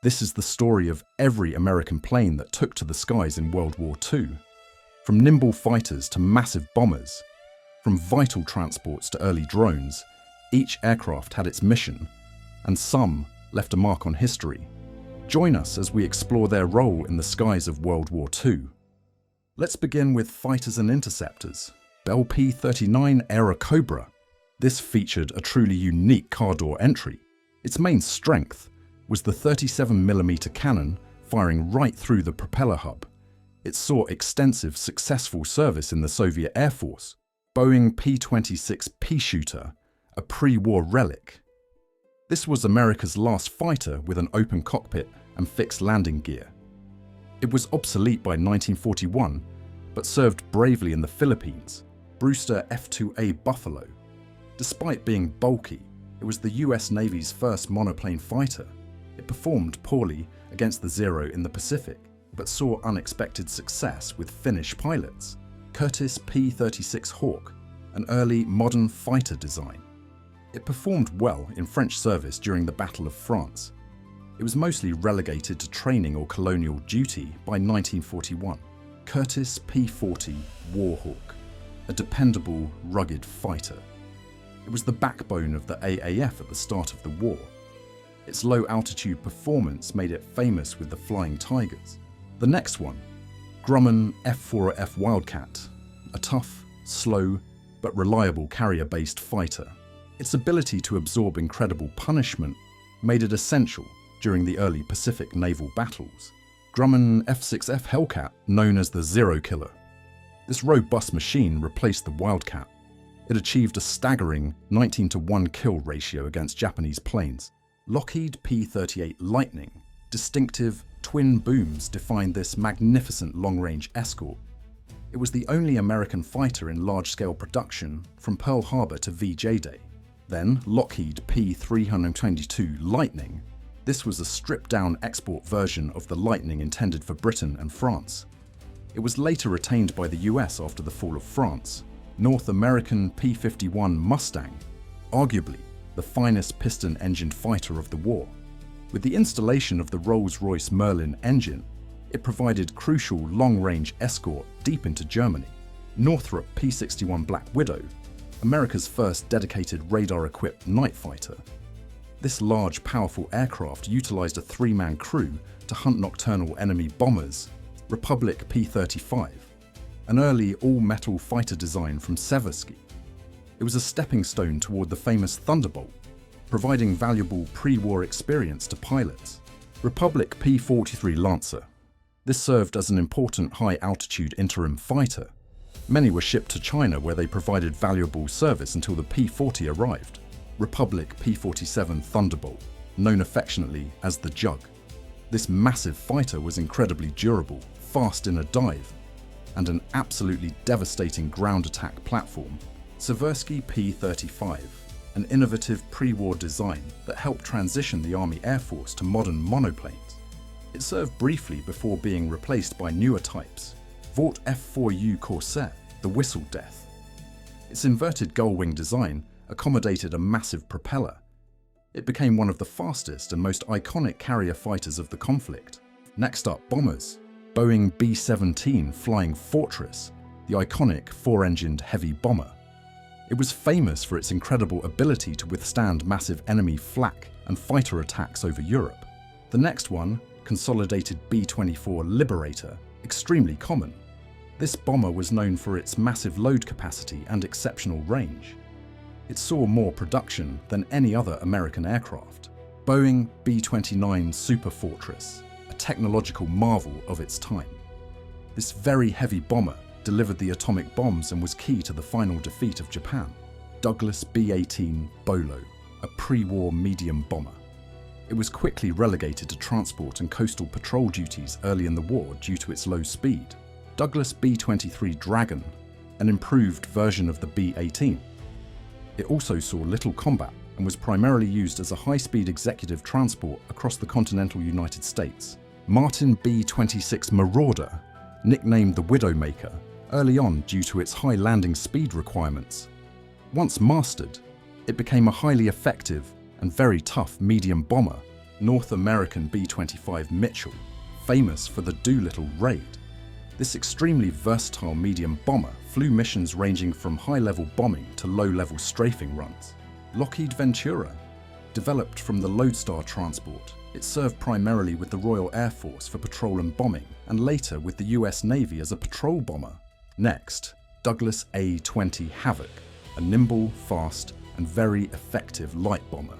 This is the story of every American plane that took to the skies in World War II. From nimble fighters to massive bombers, from vital transports to early drones, each aircraft had its mission, and some left a mark on history. Join us as we explore their role in the skies of World War II. Let's begin with fighters and interceptors. Bell P-39 Airacobra. This featured a truly unique car door entry. Its main strength was the 37mm cannon firing right through the propeller hub. It saw extensive, successful service in the Soviet Air Force. Boeing P-26 Peashooter, a pre-war relic. This was America's last fighter with an open cockpit and fixed landing gear. It was obsolete by 1941, but served bravely in the Philippines. Brewster F-2A Buffalo. Despite being bulky, it was the US Navy's first monoplane fighter. It performed poorly against the Zero in the Pacific, but saw unexpected success with Finnish pilots. Curtiss P-36 Hawk, an early modern fighter design. It performed well in French service during the Battle of France. It was mostly relegated to training or colonial duty by 1941. Curtiss P-40 Warhawk, a dependable, rugged fighter. It was the backbone of the AAF at the start of the war. Its low-altitude performance made it famous with the Flying Tigers. The next one, Grumman F-4F Wildcat, a tough, slow, but reliable carrier-based fighter. Its ability to absorb incredible punishment made it essential during the early Pacific naval battles. Grumman F-6F Hellcat, known as the Zero Killer. This robust machine replaced the Wildcat. It achieved a staggering 19-to-1 kill ratio against Japanese planes. Lockheed P-38 Lightning, distinctive twin booms defined this magnificent long-range escort. It was the only American fighter in large-scale production from Pearl Harbor to VJ Day. Then Lockheed P-322 Lightning. This was a stripped-down export version of the Lightning intended for Britain and France. It was later retained by the US after the fall of France. North American P-51 Mustang, arguably the finest piston-engined fighter of the war. With the installation of the Rolls-Royce Merlin engine, it provided crucial long-range escort deep into Germany. Northrop P-61 Black Widow, America's first dedicated radar-equipped night fighter. This large, powerful aircraft utilized a three-man crew to hunt nocturnal enemy bombers. Republic P-35, an early all-metal fighter design from Seversky. It was a stepping stone toward the famous Thunderbolt, providing valuable pre-war experience to pilots. Republic P-43 Lancer. This served as an important high-altitude interim fighter. Many were shipped to China where they provided valuable service until the P-40 arrived. Republic P-47 Thunderbolt, known affectionately as the Jug. This massive fighter was incredibly durable, fast in a dive, and an absolutely devastating ground attack platform. Seversky P-35, an innovative pre-war design that helped transition the Army Air Force to modern monoplanes. It served briefly before being replaced by newer types. Vought F-4U Corsair, the Whistle Death. Its inverted gull-wing design accommodated a massive propeller. It became one of the fastest and most iconic carrier fighters of the conflict. Next up, bombers. Boeing B-17 Flying Fortress, the iconic four-engined heavy bomber. It was famous for its incredible ability to withstand massive enemy flak and fighter attacks over Europe. The next one, Consolidated B-24 Liberator, extremely common. This bomber was known for its massive load capacity and exceptional range. It saw more production than any other American aircraft. Boeing B-29 Superfortress, a technological marvel of its time. This very heavy bomber delivered the atomic bombs and was key to the final defeat of Japan. Douglas B-18 Bolo, a pre-war medium bomber. It was quickly relegated to transport and coastal patrol duties early in the war due to its low speed. Douglas B-23 Dragon, an improved version of the B-18. It also saw little combat and was primarily used as a high-speed executive transport across the continental United States. Martin B-26 Marauder, nicknamed the Widowmaker, early on due to its high landing speed requirements. Once mastered, it became a highly effective and very tough medium bomber North American B-25 Mitchell, famous for the Doolittle raid. This extremely versatile medium bomber flew missions ranging from high-level bombing to low-level strafing runs. Lockheed Ventura, developed from the Lodestar transport, it served primarily with the Royal Air Force for patrol and bombing, and later with the US Navy as a patrol bomber. Next, Douglas A-20 Havoc, a nimble, fast, and very effective light bomber.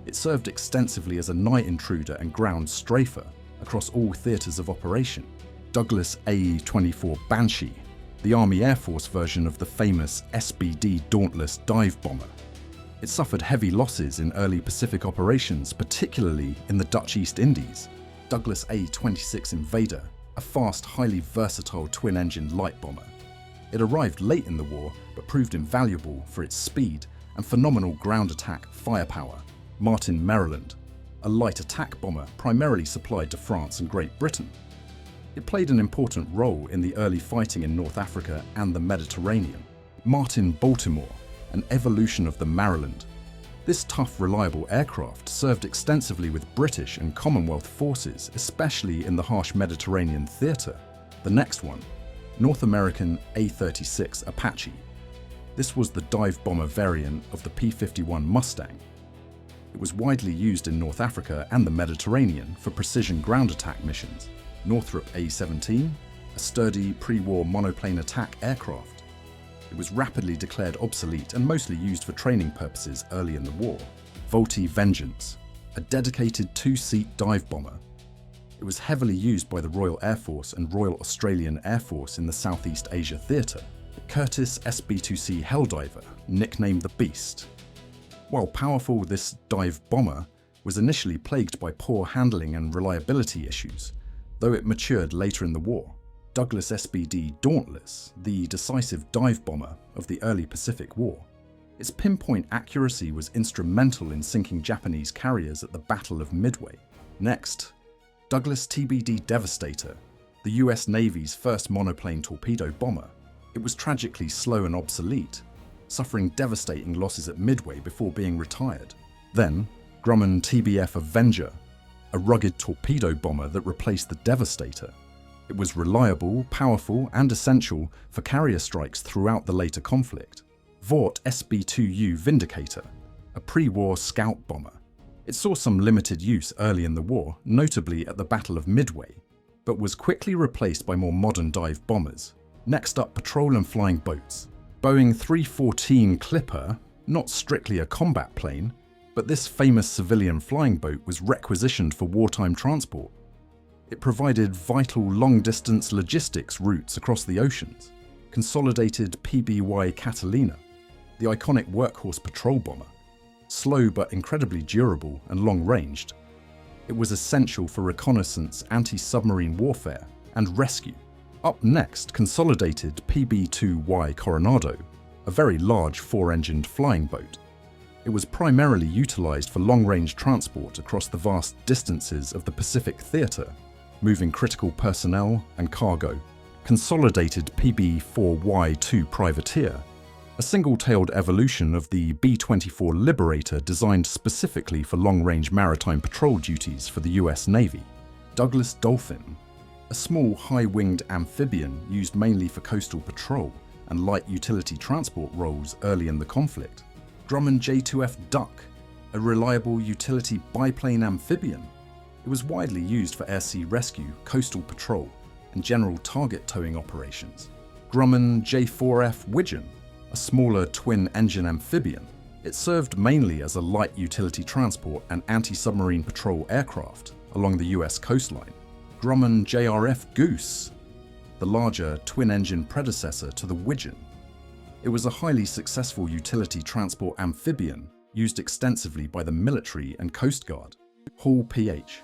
It served extensively as a night intruder and ground strafer across all theatres of operation. Douglas AE-24 Banshee, the Army Air Force version of the famous SBD Dauntless dive bomber. It suffered heavy losses in early Pacific operations, particularly in the Dutch East Indies. Douglas A-26 Invader, a fast, highly versatile twin-engine light bomber. It arrived late in the war, but proved invaluable for its speed and phenomenal ground attack firepower. Martin, Maryland, a light attack bomber primarily supplied to France and Great Britain. It played an important role in the early fighting in North Africa and the Mediterranean. Martin, Baltimore, an evolution of the Maryland. This tough, reliable aircraft served extensively with British and Commonwealth forces, especially in the harsh Mediterranean theatre. The next one, North American A-36 Apache. This was the dive bomber variant of the P-51 Mustang. It was widely used in North Africa and the Mediterranean for precision ground attack missions. Northrop A-17, a sturdy pre-war monoplane attack aircraft. It was rapidly declared obsolete and mostly used for training purposes early in the war. Vought Vengeance, a dedicated two-seat dive bomber. It was heavily used by the Royal Air Force and Royal Australian Air Force in the Southeast Asia theatre. Curtiss SB-2C Helldiver, nicknamed the Beast. While powerful, this dive bomber was initially plagued by poor handling and reliability issues, though it matured later in the war. Douglas SBD Dauntless, the decisive dive bomber of the early Pacific War. Its pinpoint accuracy was instrumental in sinking Japanese carriers at the Battle of Midway. Next, Douglas TBD Devastator, the US Navy's first monoplane torpedo bomber. It was tragically slow and obsolete, suffering devastating losses at Midway before being retired. Then, Grumman TBF Avenger, a rugged torpedo bomber that replaced the Devastator. It was reliable, powerful, and essential for carrier strikes throughout the later conflict. Vought SB-2U Vindicator, a pre-war scout bomber. It saw some limited use early in the war, notably at the Battle of Midway, but was quickly replaced by more modern dive bombers. Next up, patrol and flying boats. Boeing 314 Clipper, not strictly a combat plane, but this famous civilian flying boat was requisitioned for wartime transport. It provided vital long-distance logistics routes across the oceans. Consolidated PBY Catalina, the iconic workhorse patrol bomber. Slow but incredibly durable and long-ranged. It was essential for reconnaissance, anti-submarine warfare, and rescue. Up next, Consolidated PB-2Y Coronado, a very large four-engined flying boat. It was primarily utilized for long-range transport across the vast distances of the Pacific Theater, moving critical personnel and cargo. Consolidated PB-4Y2 Privateer, a single-tailed evolution of the B-24 Liberator designed specifically for long-range maritime patrol duties for the US Navy. Douglas Dolphin, a small high-winged amphibian used mainly for coastal patrol and light utility transport roles early in the conflict. Grumman J2F Duck, a reliable utility biplane amphibian. It was widely used for air-sea rescue, coastal patrol, and general target towing operations. Grumman J4F Widgeon, a smaller twin-engine amphibian. It served mainly as a light utility transport and anti-submarine patrol aircraft along the US coastline. Grumman JRF Goose, the larger twin-engine predecessor to the Widgeon. It was a highly successful utility transport amphibian used extensively by the military and Coast Guard. Hall PH,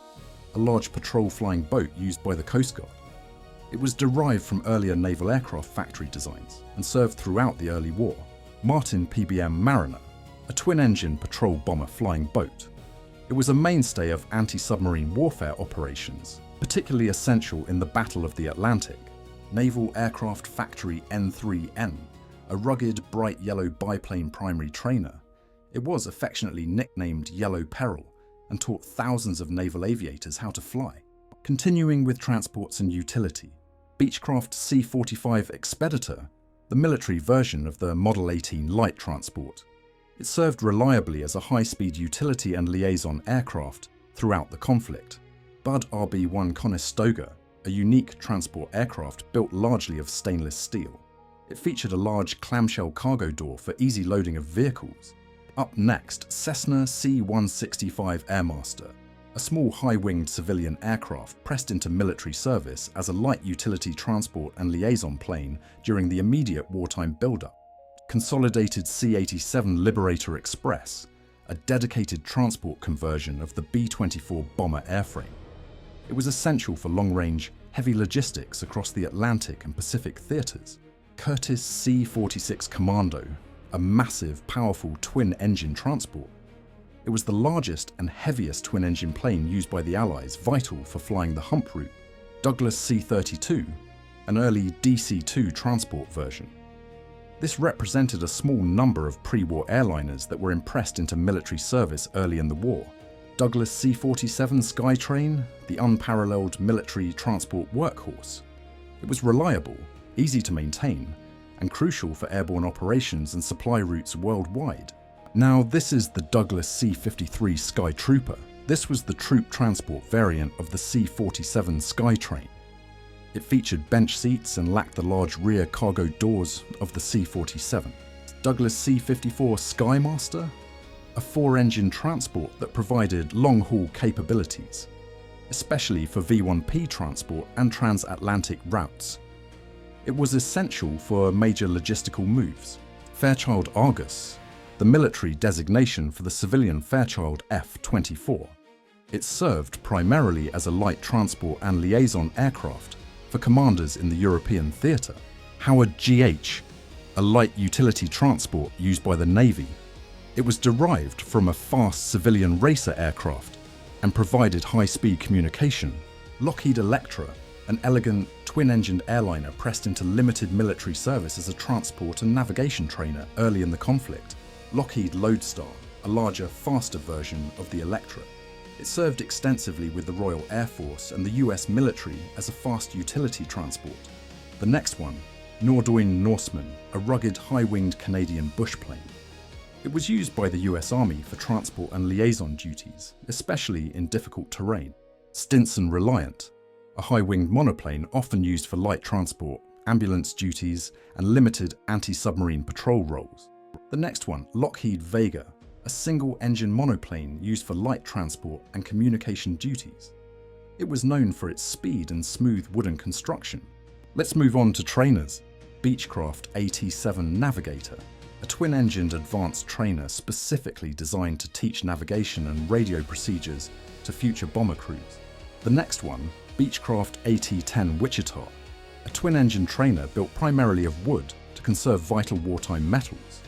a large patrol flying boat used by the Coast Guard. It was derived from earlier naval aircraft factory designs and served throughout the early war. Martin PBM Mariner, a twin-engine patrol bomber flying boat. It was a mainstay of anti-submarine warfare operations, particularly essential in the Battle of the Atlantic. Naval Aircraft Factory N3N, a rugged, bright yellow biplane primary trainer. It was affectionately nicknamed Yellow Peril and taught thousands of naval aviators how to fly. Continuing with transports and utility, Beechcraft C-45 Expeditor, the military version of the Model 18 light transport. It served reliably as a high-speed utility and liaison aircraft throughout the conflict. Bud RB-1 Conestoga, a unique transport aircraft built largely of stainless steel. It featured a large clamshell cargo door for easy loading of vehicles. Up next, Cessna C-165 Airmaster, a small high-winged civilian aircraft pressed into military service as a light utility transport and liaison plane during the immediate wartime buildup. Consolidated C-87 Liberator Express, a dedicated transport conversion of the B-24 bomber airframe. It was essential for long-range, heavy logistics across the Atlantic and Pacific theaters. Curtiss C-46 Commando, a massive, powerful twin-engine transport. It was the largest and heaviest twin-engine plane used by the Allies, vital for flying the hump route. Douglas C-32, an early DC-2 transport version. This represented a small number of pre-war airliners that were impressed into military service early in the war. Douglas C-47 Skytrain, the unparalleled military transport workhorse. It was reliable, easy to maintain, and crucial for airborne operations and supply routes worldwide. Now, this is the Douglas C-53 Skytrooper. This was the troop transport variant of the C-47 Skytrain. It featured bench seats and lacked the large rear cargo doors of the C-47. Douglas C-54 Skymaster, a four-engine transport that provided long-haul capabilities, especially for V-1P transport and transatlantic routes. It was essential for major logistical moves. Fairchild Argus, the military designation for the civilian Fairchild F-24. It served primarily as a light transport and liaison aircraft for commanders in the European theatre. Howard GH, a light utility transport used by the Navy. It was derived from a fast civilian racer aircraft and provided high-speed communication. Lockheed Electra, an elegant twin-engined airliner pressed into limited military service as a transport and navigation trainer early in the conflict. Lockheed Lodestar, a larger, faster version of the Electra. It served extensively with the Royal Air Force and the US military as a fast utility transport. The next one, Nordøen Norseman, a rugged, high-winged Canadian bush plane. It was used by the US Army for transport and liaison duties, especially in difficult terrain. Stinson Reliant, a high-winged monoplane often used for light transport, ambulance duties, and limited anti-submarine patrol roles. The next one, Lockheed Vega, a single-engine monoplane used for light transport and communication duties. It was known for its speed and smooth wooden construction. Let's move on to trainers. Beechcraft AT-7 Navigator, a twin-engined advanced trainer specifically designed to teach navigation and radio procedures to future bomber crews. The next one, Beechcraft AT-10 Wichita, a twin-engine trainer built primarily of wood to conserve vital wartime metals.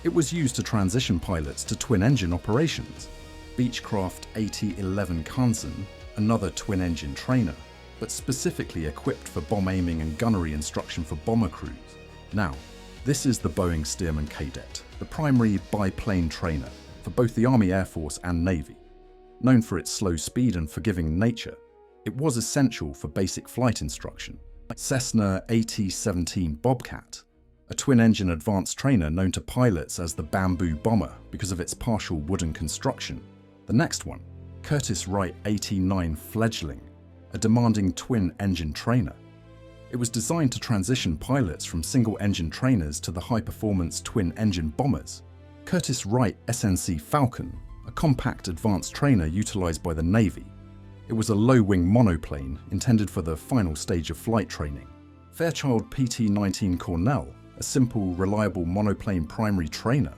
It was used to transition pilots to twin-engine operations. Beechcraft AT-11 Kansan, another twin-engine trainer, but specifically equipped for bomb aiming and gunnery instruction for bomber crews. Now, this is the Boeing-Stearman Cadet, the primary biplane trainer for both the Army Air Force and Navy. Known for its slow speed and forgiving nature, it was essential for basic flight instruction. Cessna AT-17 Bobcat, a twin-engine advanced trainer known to pilots as the Bamboo Bomber because of its partial wooden construction. The next one, Curtiss-Wright AT-9 Fledgling, a demanding twin-engine trainer. It was designed to transition pilots from single-engine trainers to the high-performance twin-engine bombers. Curtiss-Wright SNC Falcon, a compact advanced trainer utilized by the Navy. It was a low-wing monoplane intended for the final stage of flight training. Fairchild PT-19 Cornell, a simple, reliable monoplane primary trainer.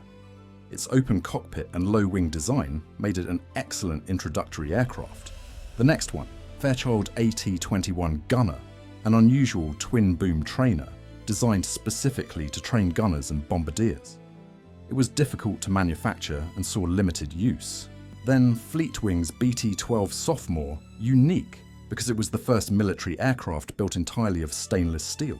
Its open cockpit and low-wing design made it an excellent introductory aircraft. The next one, Fairchild AT-21 Gunner, an unusual twin-boom trainer designed specifically to train gunners and bombardiers. It was difficult to manufacture and saw limited use. Then Fleetwing's BT-12 Sophomore, unique because it was the first military aircraft built entirely of stainless steel.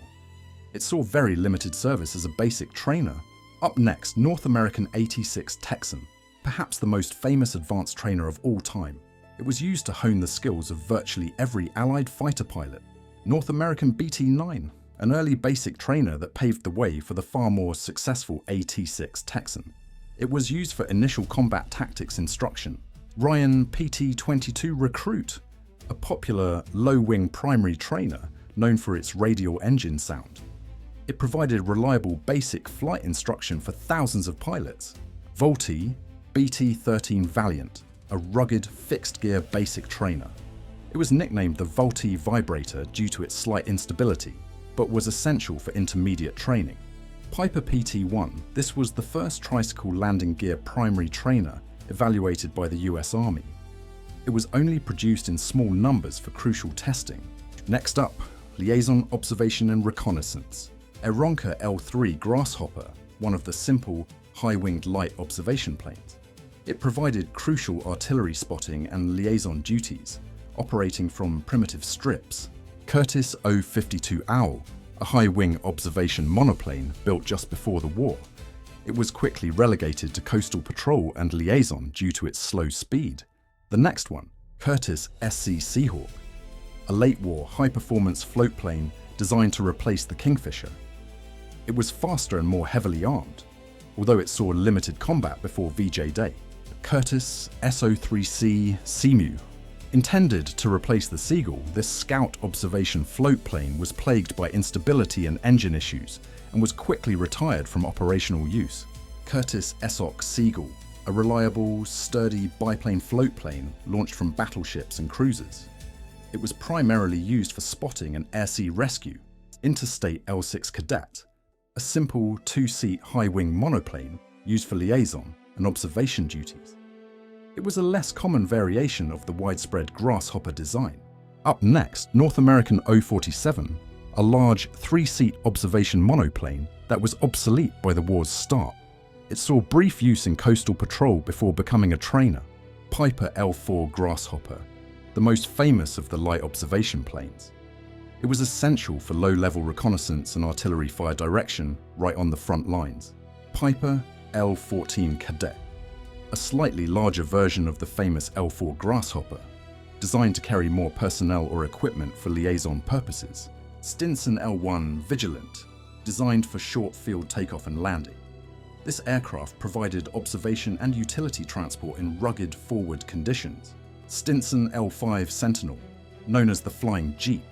It saw very limited service as a basic trainer. Up next, North American 86 Texan, Perhaps the most famous advanced trainer of all time, it was used to hone the skills of virtually every Allied fighter pilot. North American BT-9, an early basic trainer that paved the way for the far more successful AT-6 Texan. It was used for initial combat tactics instruction. Ryan PT-22 Recruit, a popular low-wing primary trainer known for its radial engine sound. It provided reliable basic flight instruction for thousands of pilots. Vought BT-13 Valiant, a rugged fixed-gear basic trainer. It was nicknamed the Vought Vibrator due to its slight instability, but was essential for intermediate training. Piper PT-1, this was the first tricycle landing gear primary trainer evaluated by the US Army. It was only produced in small numbers for crucial testing. Next up, Liaison, Observation and Reconnaissance. Airacobra L3 Grasshopper, one of the simple, high-winged light observation planes. It provided crucial artillery spotting and liaison duties, operating from primitive strips. Curtiss-Wright Owl, a high-wing observation monoplane built just before the war. It was quickly relegated to coastal patrol and liaison due to its slow speed. The next one, Curtiss SC Seahawk, a late-war high-performance float plane designed to replace the Kingfisher. It was faster and more heavily armed, although it saw limited combat before VJ Day. Curtiss SO3C Seamew. Intended to replace the Seagull, this scout observation float plane was plagued by instability and engine issues and was quickly retired from operational use. Curtiss SOC Seagull, a reliable, sturdy biplane float plane launched from battleships and cruisers. It was primarily used for spotting and air-sea rescue. Interstate L6 Cadet, a simple two-seat high-wing monoplane used for liaison and observation duties. It was a less common variation of the widespread Grasshopper design. Up next, North American O-47, a large three-seat observation monoplane that was obsolete by the war's start. It saw brief use in coastal patrol before becoming a trainer. Piper L4 Grasshopper, the most famous of the light observation planes. It was essential for low-level reconnaissance and artillery fire direction right on the front lines. Piper L-14 Cadet, a slightly larger version of the famous L4 Grasshopper, designed to carry more personnel or equipment for liaison purposes. Stinson L-1 Vigilant, designed for short field takeoff and landing. This aircraft provided observation and utility transport in rugged forward conditions. Stinson L-5 Sentinel, known as the Flying Jeep.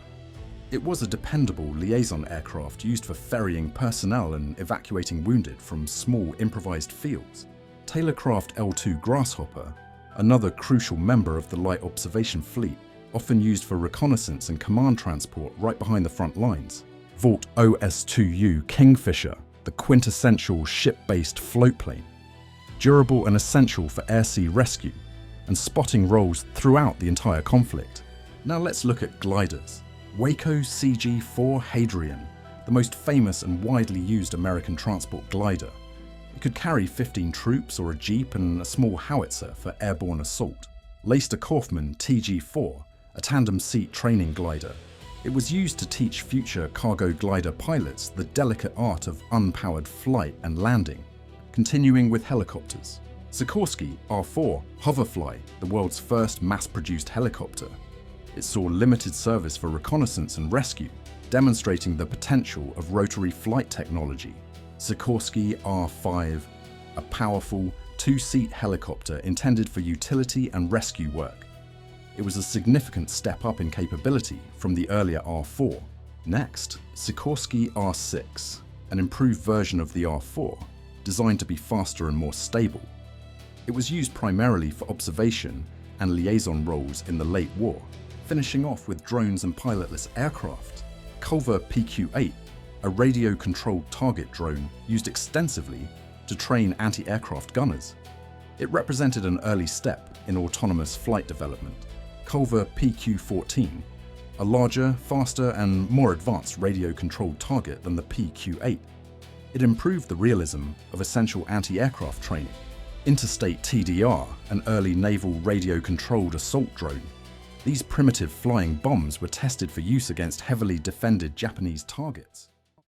It was a dependable liaison aircraft used for ferrying personnel and evacuating wounded from small improvised fields. Taylorcraft L-2 Grasshopper, another crucial member of the light observation fleet, often used for reconnaissance and command transport right behind the front lines. Vought OS-2U Kingfisher, the quintessential ship-based float plane. Durable and essential for air-sea rescue and spotting roles throughout the entire conflict. Now let's look at gliders. Waco CG-4 Hadrian, the most famous and widely used American transport glider. It could carry 15 troops or a jeep and a small howitzer for airborne assault. Laister-Kauffman TG-4, a tandem-seat training glider. It was used to teach future cargo glider pilots the delicate art of unpowered flight and landing. Continuing with helicopters. Sikorsky R-4 Hoverfly, the world's first mass-produced helicopter. It saw limited service for reconnaissance and rescue, demonstrating the potential of rotary flight technology. Sikorsky R-5, a powerful, two-seat helicopter intended for utility and rescue work. It was a significant step up in capability from the earlier R-4. Next, Sikorsky R-6, an improved version of the R-4, designed to be faster and more stable. It was used primarily for observation and liaison roles in the late war, finishing off with drones and pilotless aircraft. Culver PQ-8, a radio-controlled target drone used extensively to train anti-aircraft gunners. It represented an early step in autonomous flight development. Culver PQ-14, a larger, faster, and more advanced radio-controlled target than the PQ-8. It improved the realism of essential anti-aircraft training. Interstate TDR, an early naval radio-controlled assault drone. These primitive flying bombs were tested for use against heavily defended Japanese targets.